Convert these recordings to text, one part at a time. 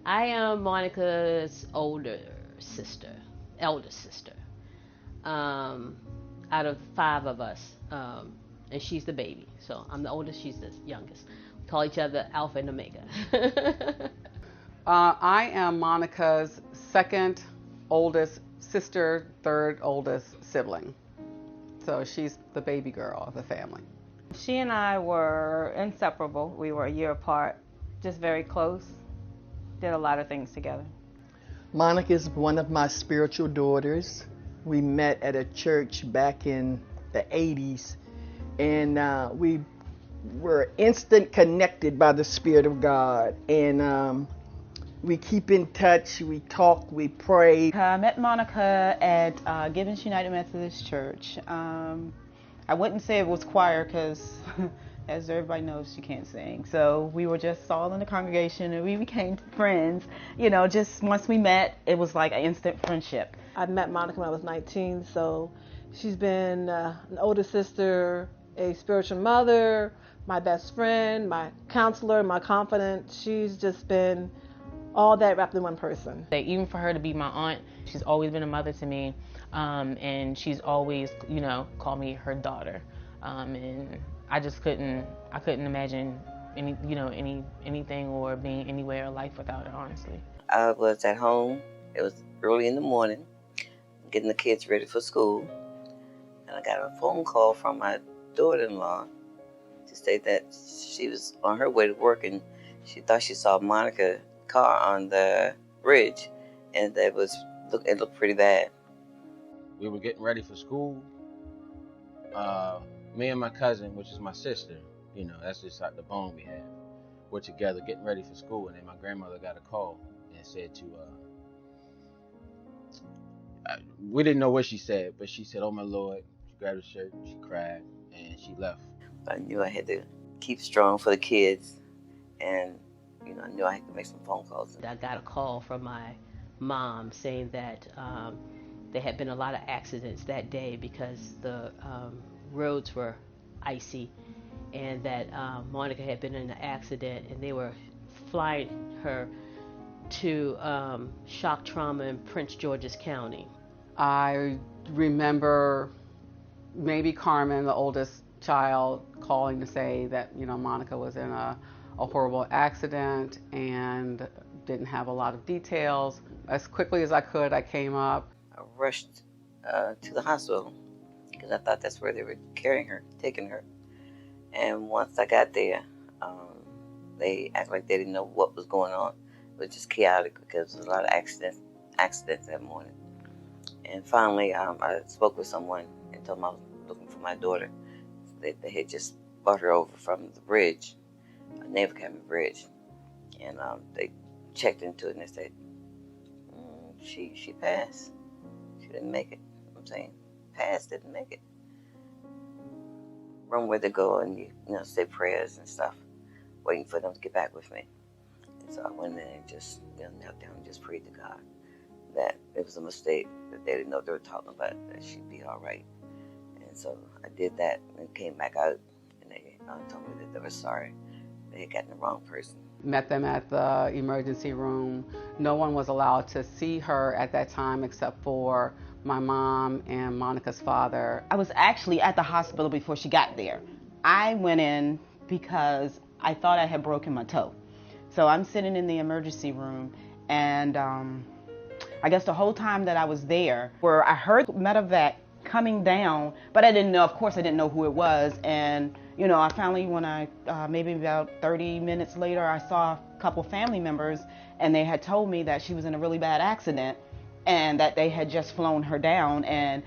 I am Monica's eldest sister. Um, Out of five of us, and she's the baby. So I'm the oldest, she's the youngest. We call each other Alpha and Omega. I am Monica's second oldest sister, third oldest sibling. So she's the baby girl of the family. She and I were inseparable. We were a year apart, just very close. Did a lot of things together. Monica is one of my spiritual daughters. We met at a church back in the 80s, and we were instant connected by the Spirit of God. And we keep in touch, we talk, we pray. I met Monica at Gibbons United Methodist Church. I wouldn't say it was choir because, as everybody knows, she can't sing. So we were just all in the congregation and we became friends. You know, just once we met, it was like an instant friendship. I met Monica when I was 19, so she's been an older sister, a spiritual mother, my best friend, my counselor, my confidant. She's just been all that wrapped in one person. Even for her to be my aunt, she's always been a mother to me, and she's always, called me her daughter, and I just couldn't imagine anything or being anywhere in life without her, honestly. I was at home. It was early in the morning, getting the kids ready for school, and I got a phone call from my daughter-in-law to say that she was on her way to work and she thought she saw Monica's car on the bridge, and it looked pretty bad. We were getting ready for school. Me and my cousin, which is my sister, that's just like the bond we have. We're together getting ready for school, and then my grandmother got a call and said we didn't know what she said, but she said, "Oh my Lord." She grabbed her shirt, she cried, and she left. I knew I had to keep strong for the kids, and I knew I had to make some phone calls. I got a call from my mom saying that there had been a lot of accidents that day because the roads were icy, and that Monica had been in an accident, and they were flying her to shock trauma in Prince George's County. I remember maybe Carmen, the oldest child, calling to say that Monica was in a horrible accident and didn't have a lot of details. As quickly as I could, I came up. I rushed to the hospital because I thought that's where they were taking her. And once I got there, they acted like they didn't know what was going on. It was just chaotic because there was a lot of accidents that morning. And finally, I spoke with someone and told them I was looking for my daughter. They had just brought her over from the bridge, a Naval Academy bridge, and they checked into it and they said, she passed. She didn't make it. I'm saying, passed, didn't make it. Run where they go and say prayers and stuff, waiting for them to get back with me. And so I went in and just knelt down and just prayed to God that it was a mistake, that they didn't know what they were talking about, that she'd be all right. And so I did that and came back out, and they told me that they were sorry. They had gotten the wrong person. Met them at the emergency room. No one was allowed to see her at that time except for my mom and Monica's father. I was actually at the hospital before she got there. I went in because I thought I had broken my toe. So I'm sitting in the emergency room, and I guess the whole time that I was there, where I heard medevac coming down, but I didn't know, of course I didn't know who it was. And I finally, when maybe about 30 minutes later, I saw a couple family members, and they had told me that she was in a really bad accident and that they had just flown her down. And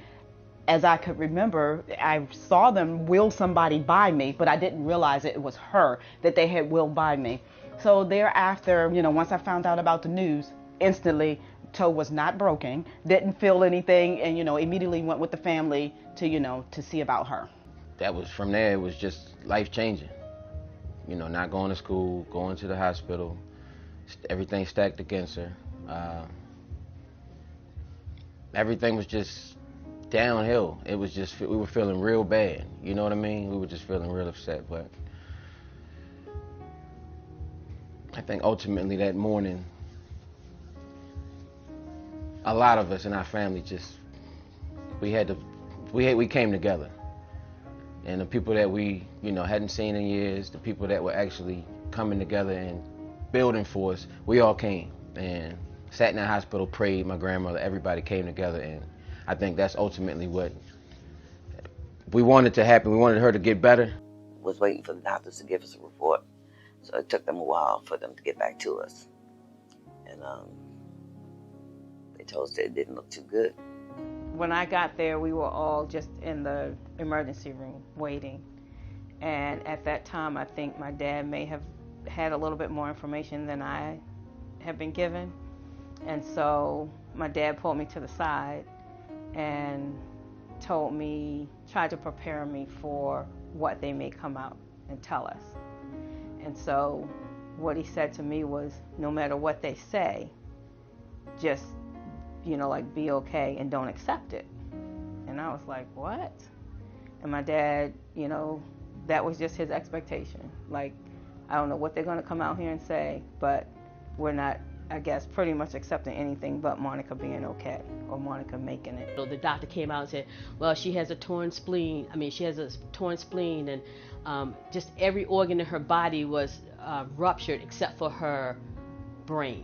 as I could remember, I saw them wheel somebody by me, but I didn't realize it was her that they had wheeled by me. So thereafter, once I found out about the news, instantly, toe was not broken, didn't feel anything, and immediately went with the family to see about her. That was, from there, it was just life-changing. Not going to school, going to the hospital, everything stacked against her. Everything was just downhill. It was just, we were feeling real bad. You know what I mean? We were just feeling real upset. But I think ultimately that morning, a lot of us in our family just, we came together. And the people that we, hadn't seen in years, the people that were actually coming together and building for us, we all came and sat in that hospital, prayed, my grandmother, everybody came together, and I think that's ultimately what we wanted to happen. We wanted her to get better. Was waiting for the doctors to give us a report, so it took them a while for them to get back to us. And they told us that it didn't look too good. When I got there, we were all just in the emergency room waiting. And at that time, I think my dad may have had a little bit more information than I had been given. And so my dad pulled me to the side and told me, tried to prepare me for what they may come out and tell us. And so what he said to me was, no matter what they say, just, be okay and don't accept it. And I was like, what? And my dad, that was just his expectation. Like, I don't know what they're going to come out here and say, but we're not, I guess, pretty much accepting anything but Monica being okay or Monica making it. So the doctor came out and said, well, she has a torn spleen. She has a torn spleen, and just every organ in her body was ruptured except for her brain,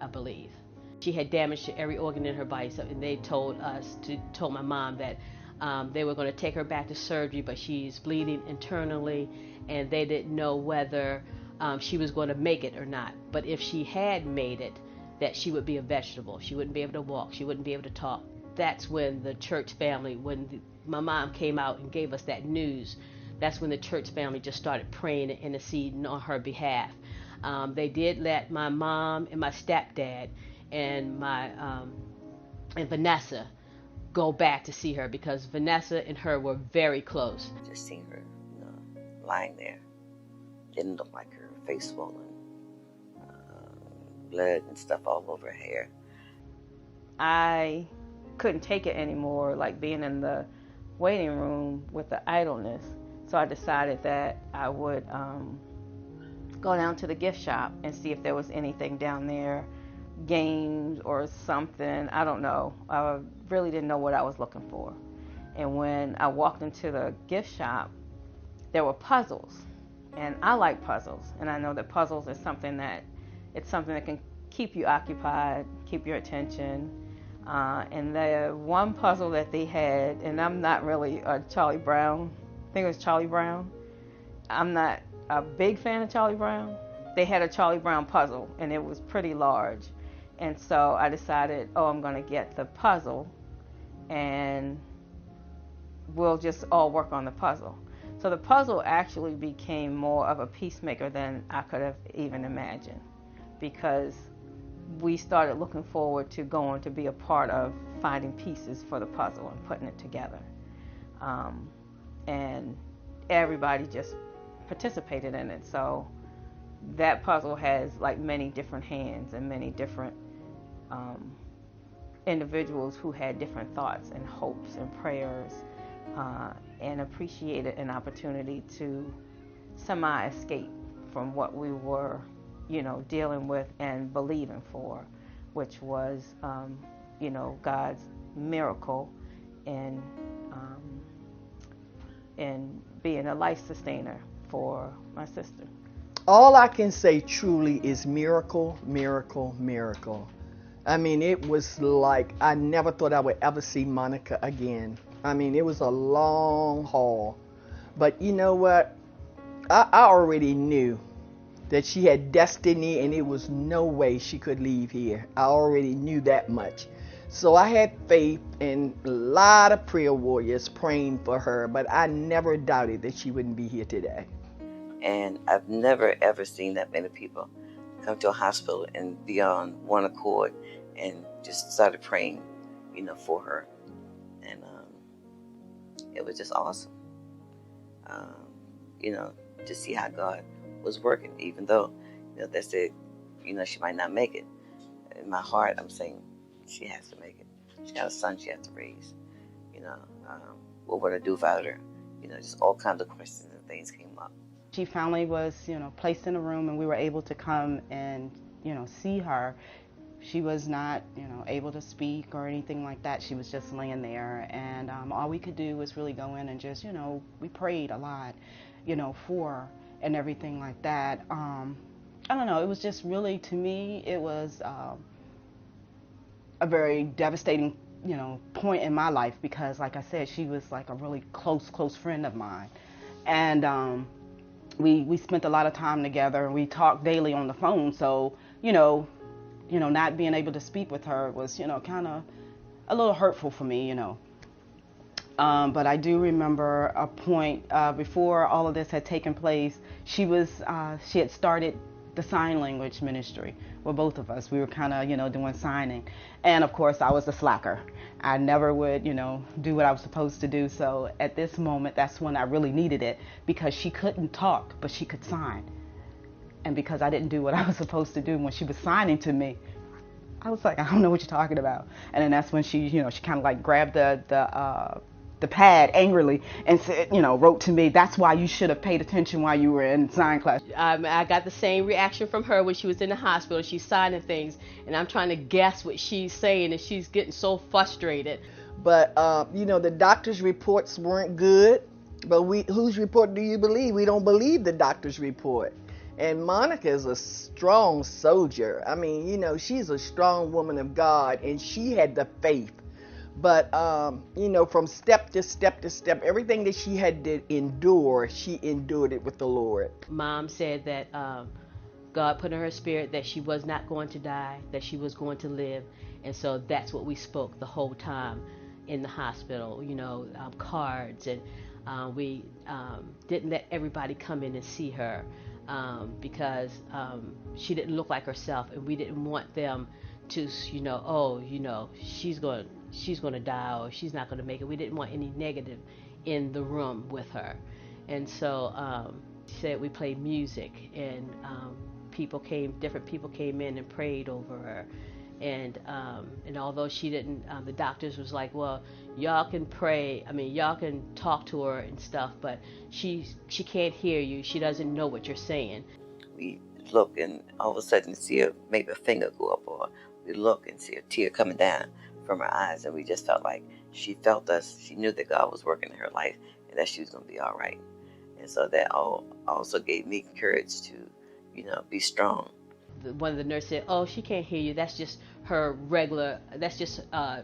I believe. She had damage to every organ in her body, so, and they told my mom that they were going to take her back to surgery, but she's bleeding internally, and they didn't know whether she was going to make it or not. But if she had made it, that she would be a vegetable. She wouldn't be able to walk. She wouldn't be able to talk. That's when the church family, my mom came out and gave us that news, that's when the church family just started praying and interceding on her behalf. They did let my mom and my stepdad and and Vanessa go back to see her, because Vanessa and her were very close. Just seeing her, lying there, didn't look like her face swollen, blood and stuff all over her hair. I couldn't take it anymore, like being in the waiting room with the idleness. So I decided that I would go down to the gift shop and see if there was anything down there, games or something. I don't know. I really didn't know what I was looking for. And when I walked into the gift shop, there were puzzles. And I like puzzles. And I know that puzzles is something that can keep you occupied, keep your attention. And the one puzzle that they had, and I'm not really a Charlie Brown, I think it was Charlie Brown. I'm not a big fan of Charlie Brown. They had a Charlie Brown puzzle, and it was pretty large. And so I decided, I'm going to get the puzzle, and we'll just all work on the puzzle. So the puzzle actually became more of a peacemaker than I could have even imagined, because we started looking forward to going to be a part of finding pieces for the puzzle and putting it together. And everybody just participated in it. So that puzzle has like many different hands and many different individuals who had different thoughts and hopes and prayers, and appreciated an opportunity to semi-escape from what we were, dealing with and believing for, which was, God's miracle in being a life sustainer for my sister. All I can say truly is miracle, miracle, miracle. It was like I never thought I would ever see Monica again. It was a long haul. But you know what? I already knew that she had destiny, and it was no way she could leave here. I already knew that much. So I had faith and a lot of prayer warriors praying for her, but I never doubted that she wouldn't be here today. And I've never ever seen that many people come to a hospital and be on one accord and just started praying, for her. And it was just awesome, to see how God was working, even though, they said, she might not make it. In my heart, I'm saying she has to make it. She got a son she has to raise. What would I do without her? Just all kinds of questions and things came up. She finally was, placed in a room, and we were able to come and, see her. She was not, able to speak or anything like that. She was just laying there, and all we could do was really go in and just, we prayed a lot, for her and everything like that. I don't know. It was just really, to me, it was a very devastating, point in my life because, like I said, she was like a really close friend of mine, and we spent a lot of time together. We talked daily on the phone, so not being able to speak with her was, kind of a little hurtful for me, But I do remember a point before all of this had taken place. She had started the sign language ministry. Well, both of us, we were kind of, doing signing. And of course, I was a slacker. I never would, do what I was supposed to do. So at this moment, that's when I really needed it because she couldn't talk, but she could sign. And because I didn't do what I was supposed to do when she was signing to me, I was like, I don't know what you're talking about. And then that's when she, she kind of like grabbed the pad angrily and said, wrote to me, that's why you should have paid attention while you were in sign class. I got the same reaction from her when she was in the hospital. She's signing things, and I'm trying to guess what she's saying, and she's getting so frustrated. But, the doctor's reports weren't good. But whose report do you believe? We don't believe the doctor's report. And Monica is a strong soldier. I mean, she's a strong woman of God, and she had the faith. But, from step to step to step, everything that she had to endure, she endured it with the Lord. Mom said that God put in her spirit that she was not going to die, that she was going to live. And so that's what we spoke the whole time in the hospital, cards. And we didn't let everybody come in and see her because she didn't look like herself. And we didn't want them to, she's going to die or she's not going to make it. We didn't want any negative in the room with her. And so she said we played music, and different people came in and prayed over her. And although she didn't, the doctors was like, well, y'all can pray. I mean, y'all can talk to her and stuff, but she can't hear you. She doesn't know what you're saying. We look and all of a sudden see maybe a finger go up, or we look and see a tear coming down from her eyes, and we just felt like she felt us. She knew that God was working in her life and that she was going to be all right. And so that also gave me courage to, be strong. One of the nurses said, oh, she can't hear you. That's just her regular, that's just a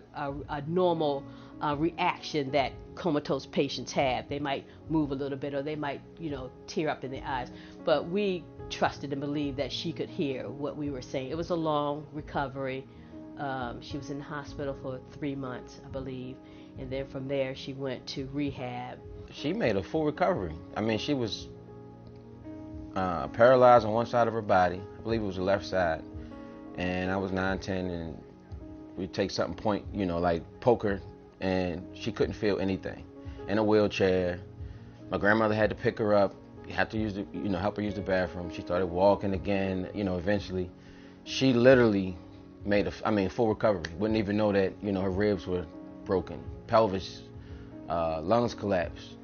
normal reaction that comatose patients have. They might move a little bit, or they might, tear up in their eyes. But we trusted and believed that she could hear what we were saying. It was a long recovery. She was in the hospital for 3 months, I believe. And then from there, she went to rehab. She made a full recovery. I mean, she was paralyzed on one side of her body. I believe it was the left side. And I was 9, 10, and we'd take something like poker, and she couldn't feel anything. In a wheelchair. My grandmother had to pick her up. Had to use help her use the bathroom. She started walking again, eventually. She literally made full recovery. Wouldn't even know that, her ribs were broken, pelvis, lungs collapsed.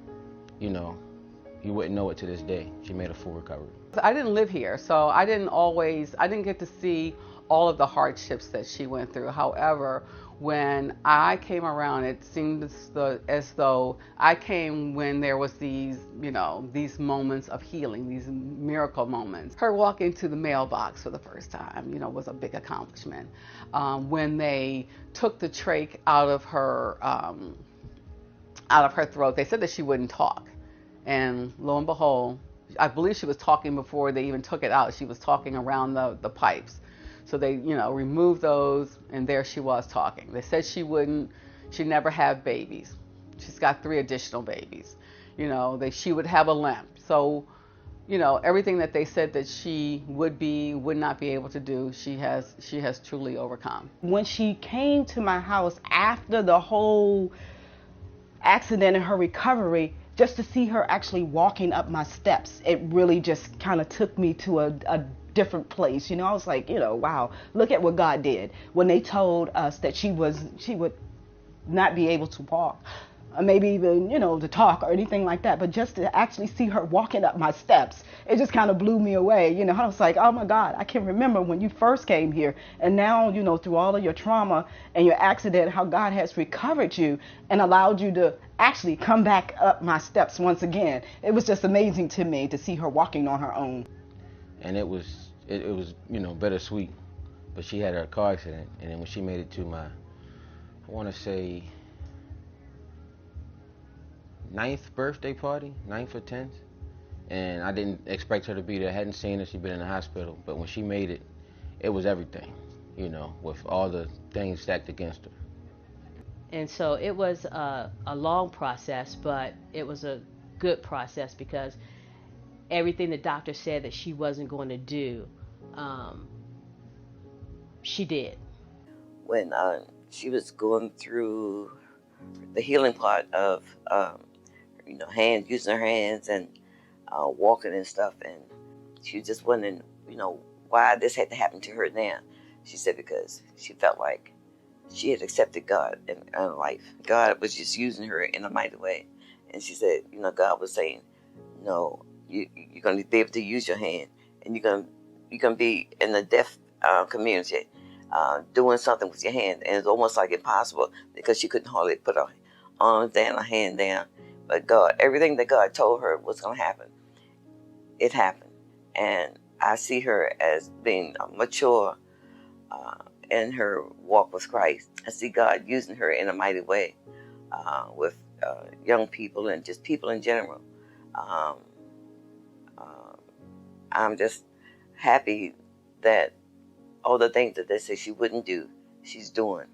You wouldn't know it to this day. She made a full recovery. I didn't live here, so I didn't get to see all of the hardships that she went through. However, when I came around, it seemed as though I came when there was these moments of healing, these miracle moments. Her walking to the mailbox for the first time, was a big accomplishment. When they took the trach out of her throat, they said that she wouldn't talk. And lo and behold, I believe she was talking before they even took it out. She was talking around the pipes. So they, removed those, and there she was talking. They said she'd never have babies. She's got 3 additional babies. She would have a limp. So, everything that they said that she would not be able to do, she has truly overcome. When she came to my house after the whole accident and her recovery, just to see her actually walking up my steps, it really just kind of took me to a different place. I was like, wow, look at what God did. When they told us that she would not be able to walk, maybe even, to talk or anything like that. But just to actually see her walking up my steps, it just kind of blew me away. I was like, oh my God, I can remember when you first came here. And now, through all of your trauma and your accident, how God has recovered you and allowed you to actually come back up my steps once again. It was just amazing to me to see her walking on her own. And it was bittersweet. But she had her car accident, and then when she made it to my, I want to say, 9th birthday party, 9th or 10th, and I didn't expect her to be there. I hadn't seen her. She'd been in the hospital. But when she made it, it was everything, with all the things stacked against her. And so it was a long process, but it was a good process because everything the doctor said that she wasn't going to do, she did. When she was going through the healing part of, using her hands and walking and stuff, and she was just wondering, why this had to happen to her now. She said because she felt like she had accepted God in her life. God was just using her in a mighty way. And she said, God was saying, no, you're going to be able to use your hand, and you're going to be in the deaf community doing something with your hand. And it's almost like impossible because she couldn't hardly put her arms down, her hand down. But God, everything that God told her was going to happen, it happened. And I see her as being mature in her walk with Christ. I see God using her in a mighty way with young people and just people in general. I'm just happy that all the things that they say she wouldn't do, she's doing.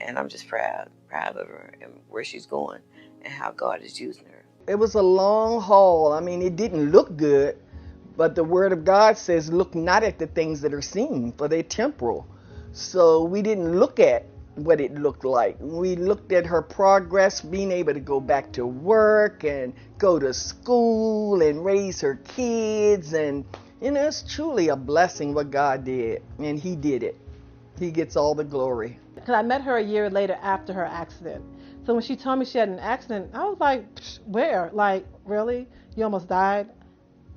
And I'm just proud of her and where she's going and how God is using her. It was a long haul. I mean, it didn't look good, but the Word of God says, look not at the things that are seen, for they're temporal. So we didn't look at what it looked like. We looked at her progress, being able to go back to work and go to school and raise her kids. And, it's truly a blessing what God did. And He did it. He gets all the glory. Because I met her a year later after her accident. So when she told me she had an accident, I was like, where? Like, really? You almost died?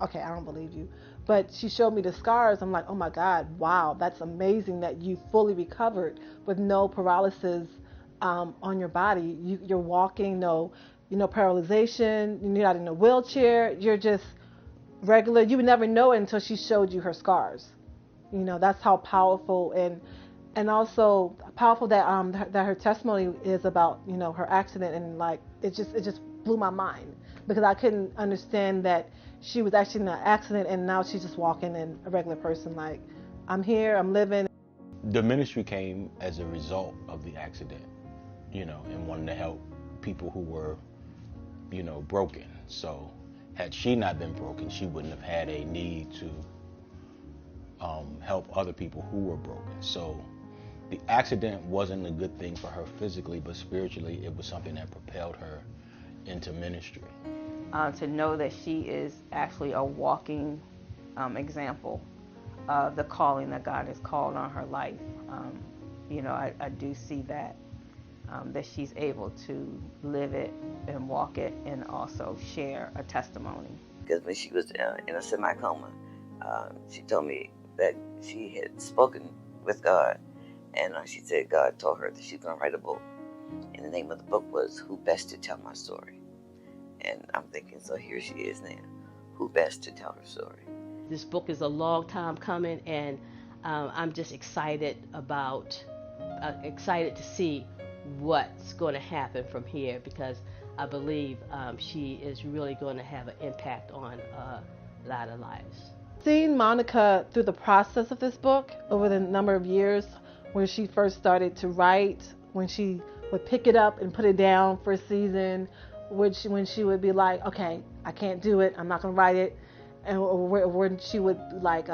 Okay, I don't believe you. But she showed me the scars. I'm like, oh my God, wow, that's amazing that you fully recovered with no paralysis on your body. You're walking, no paralyzation. You're not in a wheelchair. You're just regular. You would never know it until she showed you her scars. That's how powerful and also powerful that that her testimony is about her accident, and like it just blew my mind because I couldn't understand that she was actually in an accident and now she's just walking in a regular person. Like, I'm here, I'm living. The ministry came as a result of the accident, and wanting to help people who were, broken. So had she not been broken, she wouldn't have had a need to help other people who were broken. So the accident wasn't a good thing for her physically, but spiritually it was something that propelled her into ministry. To know that she is actually a walking example of the calling that God has called on her life. I do see that she's able to live it and walk it and also share a testimony. Because when she was in a semi-coma, she told me that she had spoken with God, and she said God told her that she's going to write a book. And the name of the book was Who Best to Tell My Story. And I'm thinking, so here she is now. Who best to tell her story? This book is a long time coming, and I'm just excited to see what's going to happen from here, because I believe she is really going to have an impact on a lot of lives. Seeing Monica through the process of this book over the number of years, when she first started to write, when she would pick it up and put it down for a season, when she would be like, okay, I can't do it, I'm not going to write it, and when she would like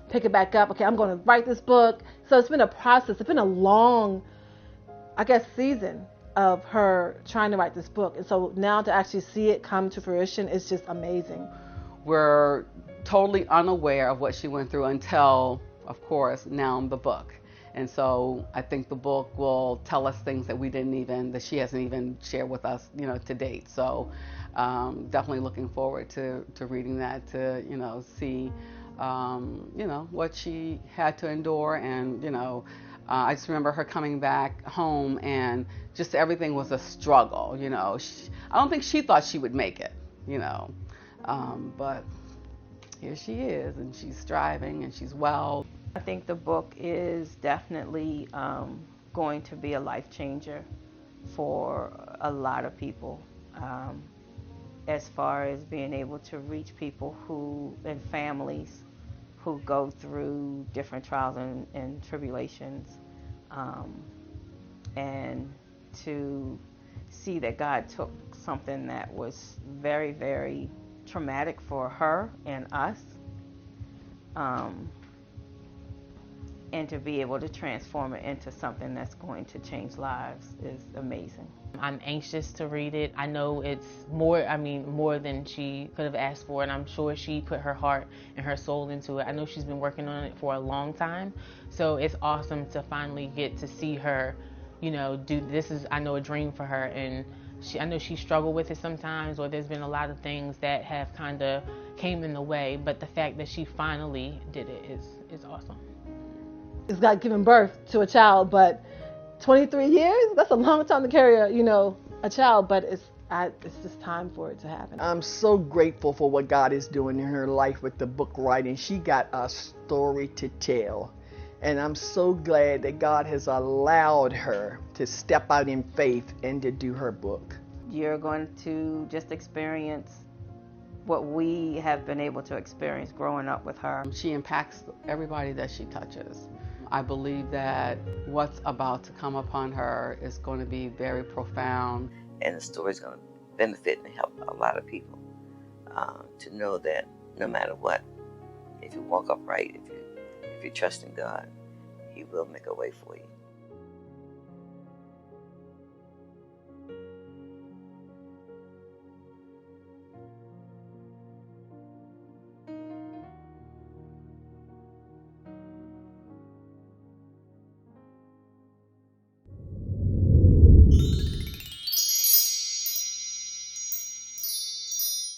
pick it back up, okay, I'm going to write this book. So it's been a process. It's been a long, I guess, season of her trying to write this book. And so now to actually see it come to fruition is just amazing. We're totally unaware of what she went through until, of course, now the book. And so I think the book will tell us things that she hasn't even shared with us, to date. So definitely looking forward to reading that, to, see, what she had to endure. And, I just remember her coming back home and just everything was a struggle, I don't think she thought she would make it, but here she is, and she's striving and she's well. I think the book is definitely going to be a life changer for a lot of people, as far as being able to reach people and families who go through different trials and tribulations, and to see that God took something that was very, very traumatic for her and us, and to be able to transform it into something that's going to change lives is amazing. I'm anxious to read it. I know it's more than she could have asked for, and I'm sure she put her heart and her soul into it. I know she's been working on it for a long time, so it's awesome to finally get to see her, do this. Is, I know, a dream for her, and I know she struggled with it sometimes, or there's been a lot of things that have kind of came in the way, but the fact that she finally did it is awesome. It's got given birth to a child, but 23 years, that's a long time to carry a child, but it's just time for it to happen. I'm so grateful for what God is doing in her life with the book writing. She got a story to tell, and I'm so glad that God has allowed her to step out in faith and to do her book. You're going to just experience what we have been able to experience growing up with her. She impacts everybody that she touches. I believe that what's about to come upon her is going to be very profound. And the story's going to benefit and help a lot of people to know that no matter what, if you walk upright, if you trust in God, He will make a way for you.